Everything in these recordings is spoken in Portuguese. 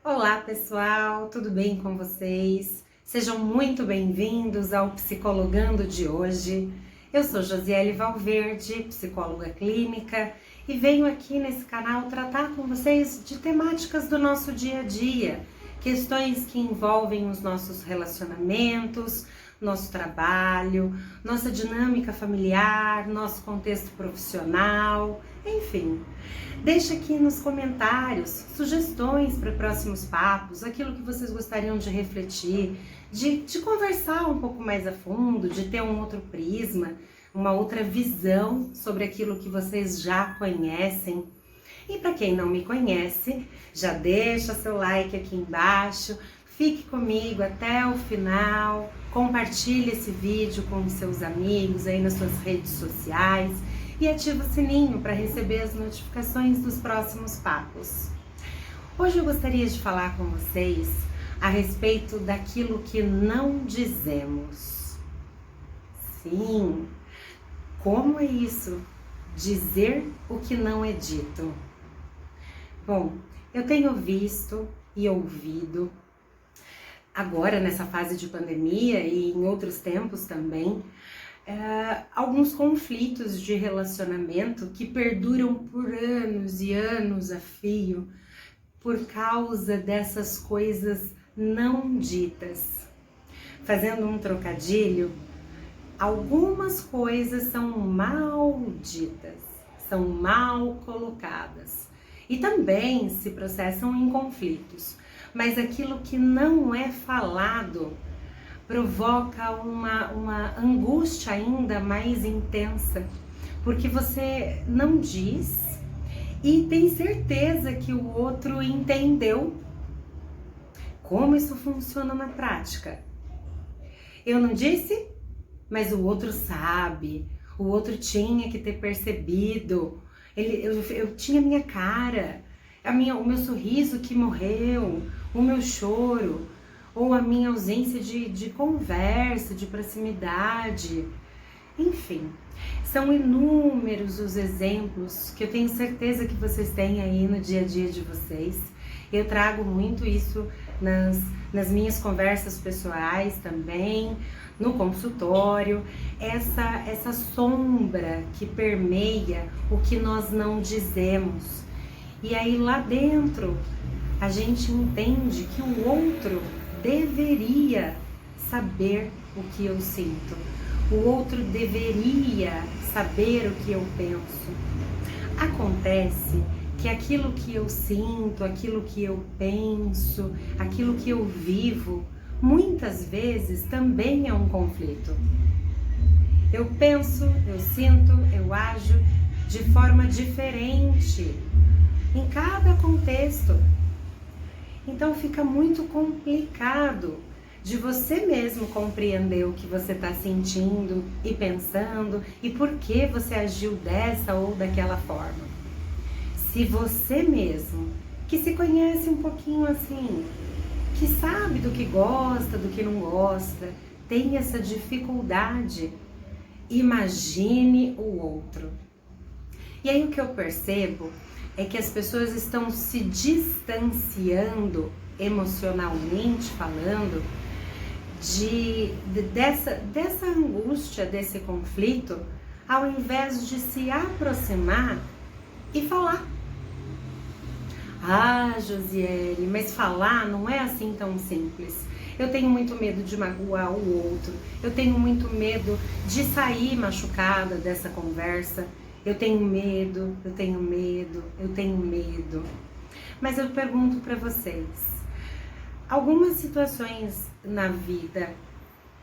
Olá pessoal, tudo bem com vocês? Sejam muito bem-vindos ao Psicologando de hoje. Eu sou Josiele Valverde, psicóloga clínica, e venho aqui nesse canal tratar com vocês de temáticas do nosso dia a dia, questões que envolvem os nossos relacionamentos, nosso trabalho, nossa dinâmica familiar, nosso contexto profissional, enfim. Deixa aqui nos comentários sugestões para próximos papos, aquilo que vocês gostariam de refletir, de conversar um pouco mais a fundo, de ter um outro prisma, uma outra visão sobre aquilo que vocês já conhecem. E para quem não me conhece, já deixa seu like aqui embaixo, fique comigo até o final, compartilhe esse vídeo com seus amigos aí nas suas redes sociais e ativa o sininho para receber as notificações dos próximos papos. Hoje eu gostaria de falar com vocês a respeito daquilo que não dizemos. Sim, como é isso? Dizer o que não é dito. Bom, eu tenho visto e ouvido, agora nessa fase de pandemia e em outros tempos também, alguns conflitos de relacionamento que perduram por anos e anos a fio por causa dessas coisas não ditas. Fazendo um trocadilho, algumas coisas são mal ditas, são mal colocadas e também se processam em conflitos, mas aquilo que não é falado provoca uma angústia ainda mais intensa, porque você não diz e tem certeza que o outro entendeu. Como isso funciona na prática? Eu não disse, mas o outro sabe, o outro tinha que ter percebido, eu tinha minha cara, o meu sorriso que morreu, o meu choro, ou a minha ausência de conversa, de proximidade. Enfim, são inúmeros os exemplos que eu tenho certeza que vocês têm aí no dia a dia de vocês. Eu trago muito isso nas minhas conversas pessoais também, no consultório, essa sombra que permeia o que nós não dizemos. E aí lá dentro a gente entende que o outro deveria saber o que eu sinto. O outro deveria saber o que eu penso. Acontece que aquilo que eu sinto, aquilo que eu penso, aquilo que eu vivo, muitas vezes também é um conflito. Eu penso, eu sinto, eu ajo de forma diferente em cada contexto. Então fica muito complicado de você mesmo compreender o que você está sentindo e pensando e por que você agiu dessa ou daquela forma. Se você mesmo, que se conhece um pouquinho assim, que sabe do que gosta, do que não gosta, tem essa dificuldade, imagine o outro. E aí o que eu percebo é que as pessoas estão se distanciando emocionalmente falando dessa angústia, desse conflito, ao invés de se aproximar e falar. Ah, Josiele, mas falar não é assim tão simples. Eu tenho muito medo de magoar o outro, eu tenho muito medo de sair machucada dessa conversa. Eu tenho medo, eu tenho medo, eu tenho medo. Mas eu pergunto para vocês, algumas situações na vida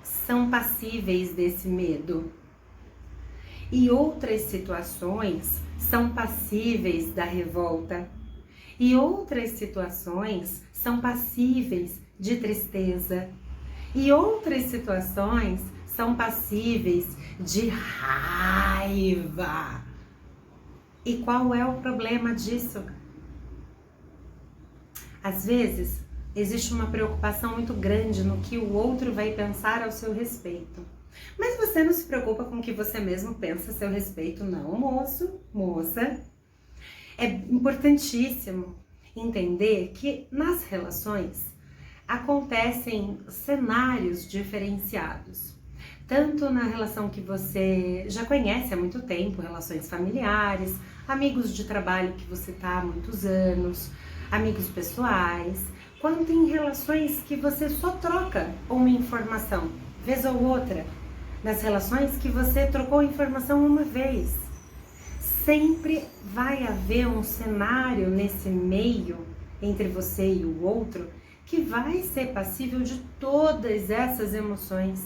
são passíveis desse medo e outras situações são passíveis da revolta e outras situações são passíveis de tristeza e outras situações são passíveis de raiva. E qual é o problema disso? Às vezes, existe uma preocupação muito grande no que o outro vai pensar ao seu respeito. Mas você não se preocupa com o que você mesmo pensa a seu respeito, não, moço, moça. É importantíssimo entender que nas relações acontecem cenários diferenciados. Tanto na relação que você já conhece há muito tempo, relações familiares, amigos de trabalho que você está há muitos anos, amigos pessoais, quanto em relações que você só troca uma informação, vez ou outra, nas relações que você trocou informação uma vez. Sempre vai haver um cenário nesse meio, entre você e o outro, que vai ser passível de todas essas emoções.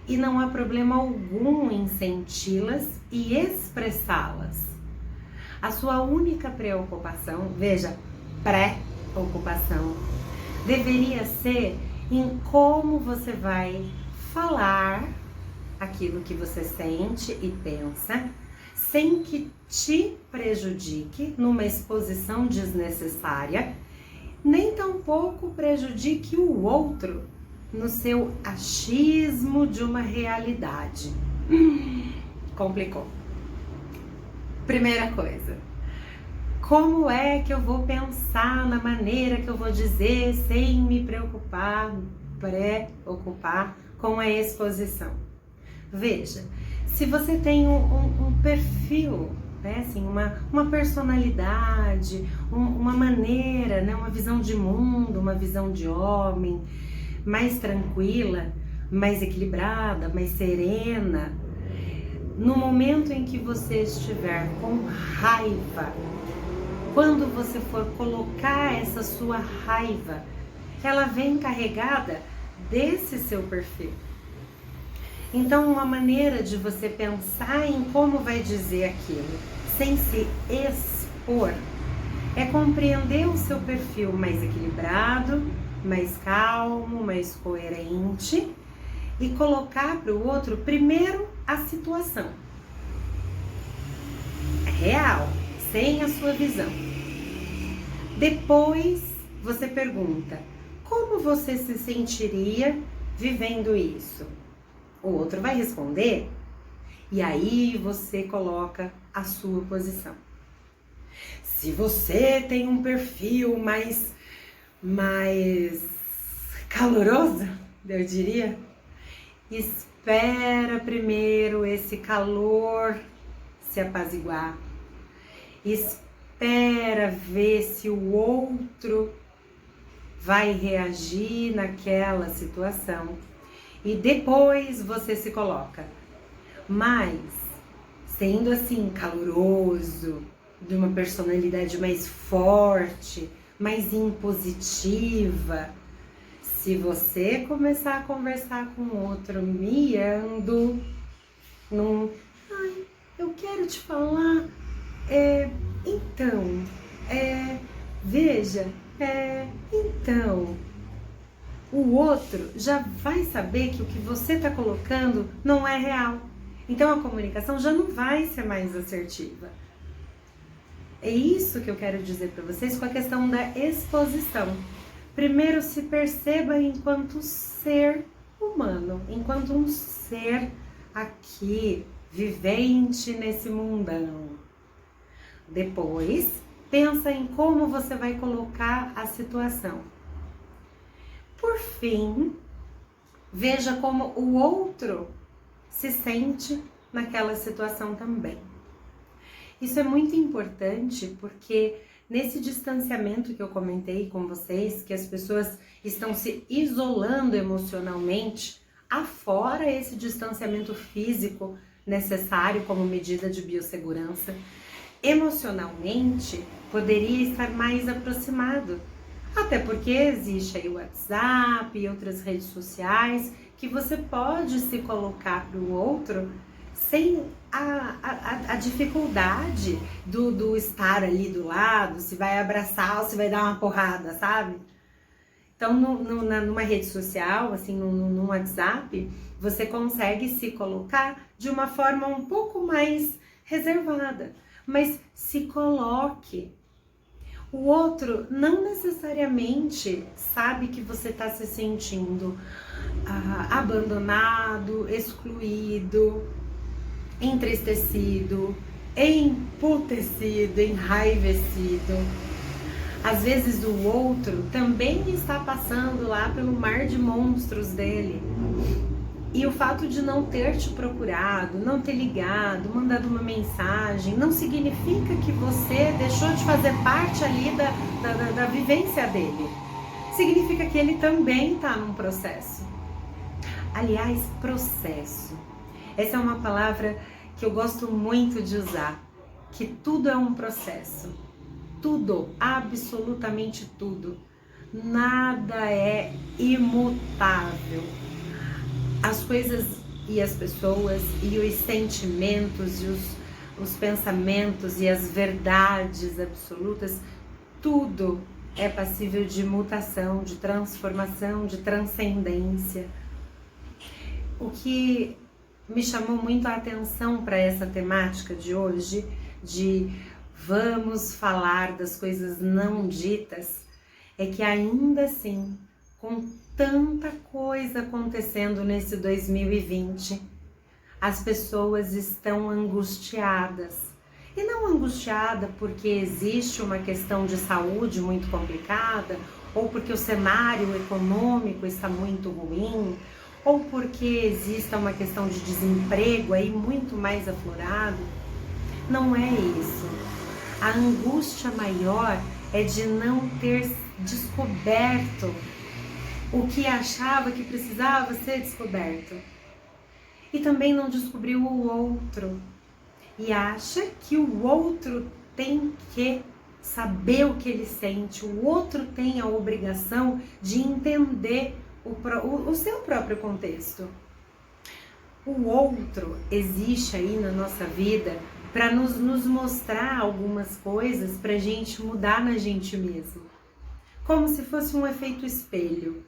E não há problema algum em senti-las e expressá-las. A sua única preocupação, veja, pré-ocupação, deveria ser em como você vai falar aquilo que você sente e pensa, sem que te prejudique numa exposição desnecessária, nem tampouco prejudique o outro no seu achismo de uma realidade. Complicou. Primeira coisa, como é que eu vou pensar na maneira que eu vou dizer sem me preocupar, preocupar com a exposição? Veja, se você tem um perfil, né, assim, uma personalidade, uma maneira, né, uma visão de mundo, uma visão de homem, mais tranquila, mais equilibrada, mais serena, no momento em que você estiver com raiva, quando você for colocar essa sua raiva, ela vem carregada desse seu perfil. Então, uma maneira de você pensar em como vai dizer aquilo, sem se expor, é compreender o seu perfil mais equilibrado, mais calmo, mais coerente e colocar para o outro, primeiro, a situação real, sem a sua visão. Depois, você pergunta, como você se sentiria vivendo isso? O outro vai responder e aí você coloca a sua posição. Se você tem um perfil mais caloroso, eu diria, espera primeiro esse calor se apaziguar. Espera ver se o outro vai reagir naquela situação. E depois você se coloca. Mas, sendo assim, caloroso, de uma personalidade mais forte, mais impositiva, se você começar a conversar com o outro miando, eu quero te falar, veja, então, o outro já vai saber que o que você está colocando não é real. Então a comunicação já não vai ser mais assertiva. É isso que eu quero dizer para vocês com a questão da exposição. Primeiro, se perceba enquanto ser humano, enquanto um ser aqui, vivente nesse mundão. Depois, pensa em como você vai colocar a situação. Por fim, veja como o outro se sente naquela situação também. Isso é muito importante porque nesse distanciamento que eu comentei com vocês, que as pessoas estão se isolando emocionalmente, afora esse distanciamento físico necessário como medida de biossegurança, emocionalmente poderia estar mais aproximado. Até porque existe aí o WhatsApp e outras redes sociais que você pode se colocar para o outro sem a dificuldade do estar ali do lado, se vai abraçar ou se vai dar uma porrada, sabe? Então, numa rede social, assim, num WhatsApp, você consegue se colocar de uma forma um pouco mais reservada, mas se coloque. O outro não necessariamente sabe que você está se sentindo abandonado, excluído, entristecido, emputecido, enraivecido. Às vezes o outro também está passando lá pelo mar de monstros dele. E o fato de não ter te procurado, não ter ligado, mandado uma mensagem, não significa que você deixou de fazer parte ali da vivência dele. Significa que ele também está num processo. Aliás, processo. Essa é uma palavra que eu gosto muito de usar, que tudo é um processo. Tudo, absolutamente tudo. Nada é imutável. As coisas e as pessoas e os sentimentos e os pensamentos e as verdades absolutas, tudo é passível de mutação, de transformação, de transcendência. O que me chamou muito a atenção para essa temática de hoje, de vamos falar das coisas não ditas, é que ainda assim, com tanta coisa acontecendo nesse 2020, as pessoas estão angustiadas. E não angustiada porque existe uma questão de saúde muito complicada, ou porque o cenário econômico está muito ruim, ou porque exista uma questão de desemprego aí muito mais aflorado. Não é isso. A angústia maior é de não ter descoberto o que achava que precisava ser descoberto. E também não descobriu o outro. E acha que o outro tem que saber o que ele sente, o outro tem a obrigação de entender o seu próprio contexto. O outro existe aí na nossa vida para nos mostrar algumas coisas para a gente mudar na gente mesmo. Como se fosse um efeito espelho.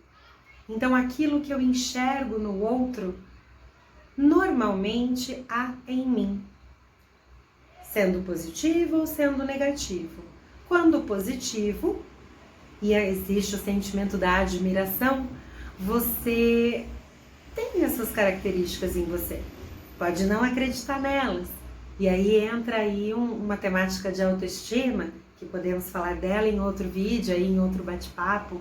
Então aquilo que eu enxergo no outro, normalmente há em mim. Sendo positivo ou sendo negativo. Quando positivo, e existe o sentimento da admiração, você tem essas características em você. Pode não acreditar nelas. E aí entra aí uma temática de autoestima, que podemos falar dela em outro vídeo, aí em outro bate-papo.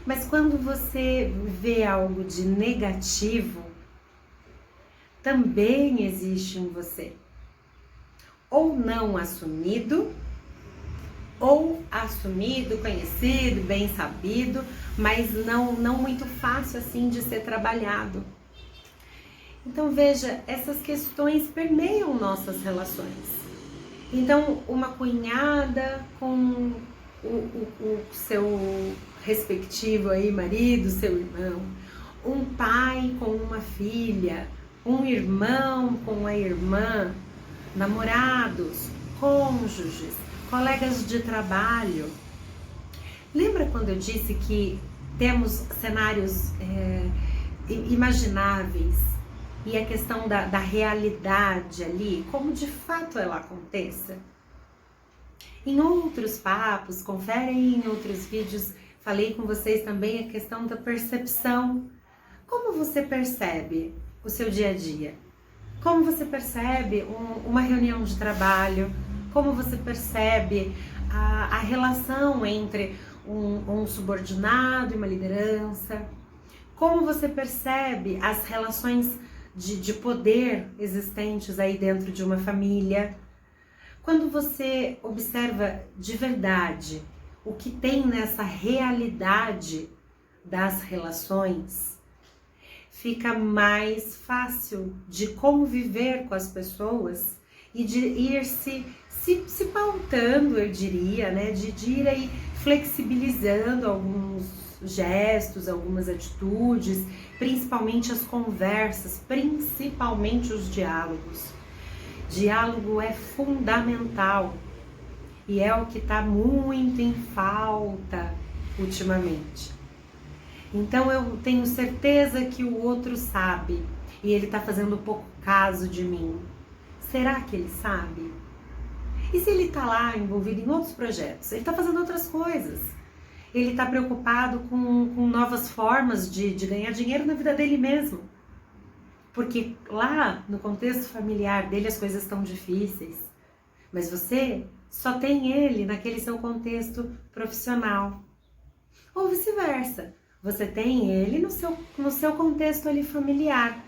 Mas quando você vê algo de negativo, também existe em você. Ou não assumido, ou assumido, conhecido, bem sabido, mas não muito fácil assim de ser trabalhado. Então veja, essas questões permeiam nossas relações. Então uma cunhada com o seu respectivo aí marido, seu irmão, um pai com uma filha, um irmão com a irmã, namorados, cônjuges, colegas de trabalho. Lembra quando eu disse que temos cenários imagináveis e a questão da realidade ali, como de fato ela aconteça? Em outros papos, conferem em outros vídeos, falei com vocês também a questão da percepção. Como você percebe o seu dia a dia? Como você percebe uma reunião de trabalho? Como você percebe a relação entre um subordinado e uma liderança? Como você percebe as relações de poder existentes aí dentro de uma família? Quando você observa de verdade o que tem nessa realidade das relações, fica mais fácil de conviver com as pessoas e de ir se pautando, eu diria, né? De ir aí flexibilizando alguns gestos, algumas atitudes, principalmente as conversas, principalmente os diálogos. Diálogo é fundamental e é o que está muito em falta ultimamente. Então eu tenho certeza que o outro sabe e ele está fazendo pouco caso de mim. Será que ele sabe? E se ele está lá envolvido em outros projetos? Ele está fazendo outras coisas. Ele está preocupado com novas formas de ganhar dinheiro na vida dele mesmo. Porque lá no contexto familiar dele as coisas estão difíceis. Mas você só tem ele naquele seu contexto profissional. Ou vice-versa, você tem ele no seu contexto ali familiar.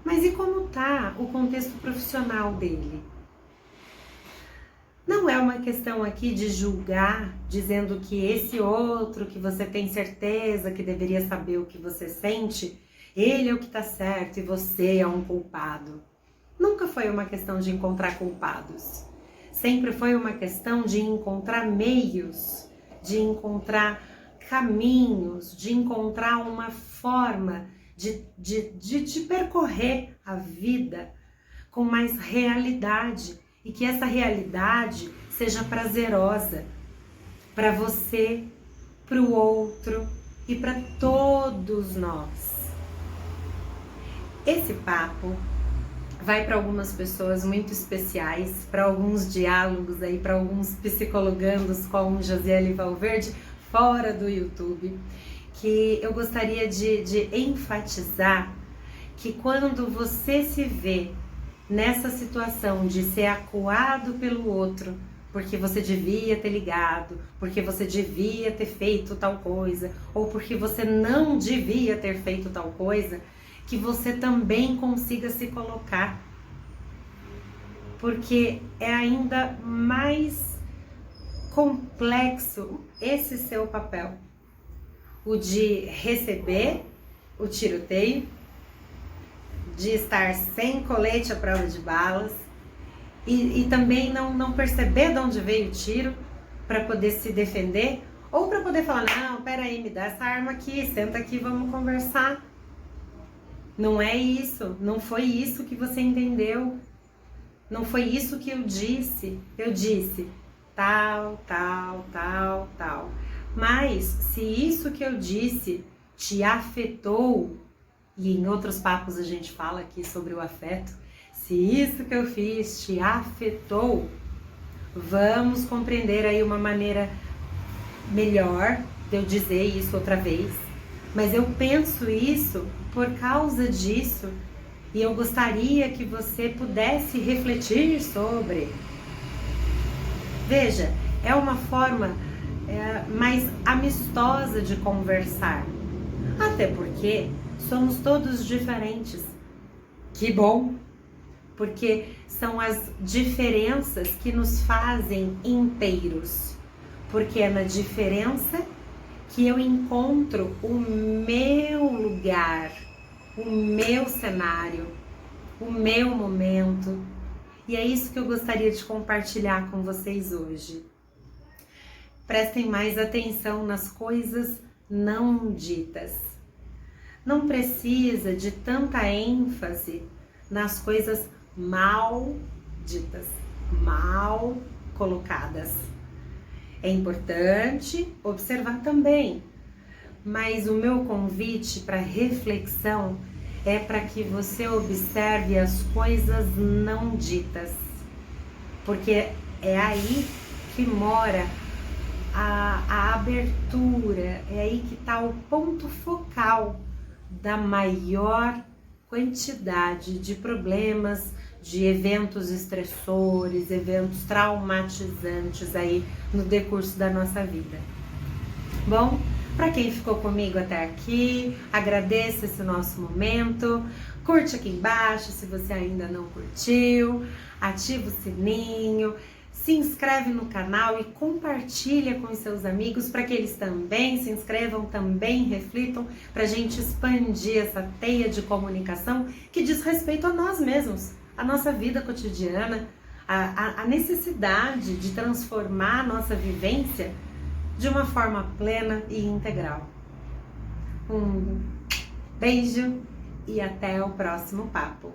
Mas e como tá o contexto profissional dele? Não é uma questão aqui de julgar, dizendo que esse outro que você tem certeza que deveria saber o que você sente, ele é o que tá certo e você é um culpado. Nunca foi uma questão de encontrar culpados. Sempre foi uma questão de encontrar meios, de encontrar caminhos, de encontrar uma forma de percorrer a vida com mais realidade e que essa realidade seja prazerosa para você, para o outro e para todos nós. Esse papo vai para algumas pessoas muito especiais, para alguns diálogos aí, para alguns psicologandos como Josiele Valverde, fora do YouTube, que eu gostaria de enfatizar que quando você se vê nessa situação de ser acuado pelo outro, porque você devia ter ligado, porque você devia ter feito tal coisa, ou porque você não devia ter feito tal coisa, que você também consiga se colocar, porque é ainda mais complexo esse seu papel, o de receber o tiroteio, de estar sem colete à prova de balas e também não perceber de onde veio o tiro para poder se defender, ou para poder falar, não, peraí, me dá essa arma aqui, senta aqui, vamos conversar. Não é isso, não foi isso que você entendeu, não foi isso que eu disse tal, tal, tal, tal. Mas se isso que eu disse te afetou, e em outros papos a gente fala aqui sobre o afeto, se isso que eu fiz te afetou, vamos compreender aí uma maneira melhor de eu dizer isso outra vez. Mas eu penso isso por causa disso e eu gostaria que você pudesse refletir sobre. Veja, é uma forma mais amistosa de conversar. Até porque somos todos diferentes. Que bom! Porque são as diferenças que nos fazem inteiros. Porque é na diferença que eu encontro o meu lugar, o meu cenário, o meu momento. E é isso que eu gostaria de compartilhar com vocês hoje. Prestem mais atenção nas coisas não ditas. Não precisa de tanta ênfase nas coisas mal ditas, mal colocadas. É importante observar também, mas o meu convite para reflexão é para que você observe as coisas não ditas, porque é aí que mora a abertura, é aí que está o ponto focal da maior quantidade de problemas, de eventos estressores, eventos traumatizantes aí no decurso da nossa vida. Bom, para quem ficou comigo até aqui, agradeço esse nosso momento, curte aqui embaixo se você ainda não curtiu, ativa o sininho, se inscreve no canal e compartilha com os seus amigos para que eles também se inscrevam, também reflitam, para a gente expandir essa teia de comunicação que diz respeito a nós mesmos, a nossa vida cotidiana, a necessidade de transformar a nossa vivência de uma forma plena e integral. Um beijo e até o próximo papo.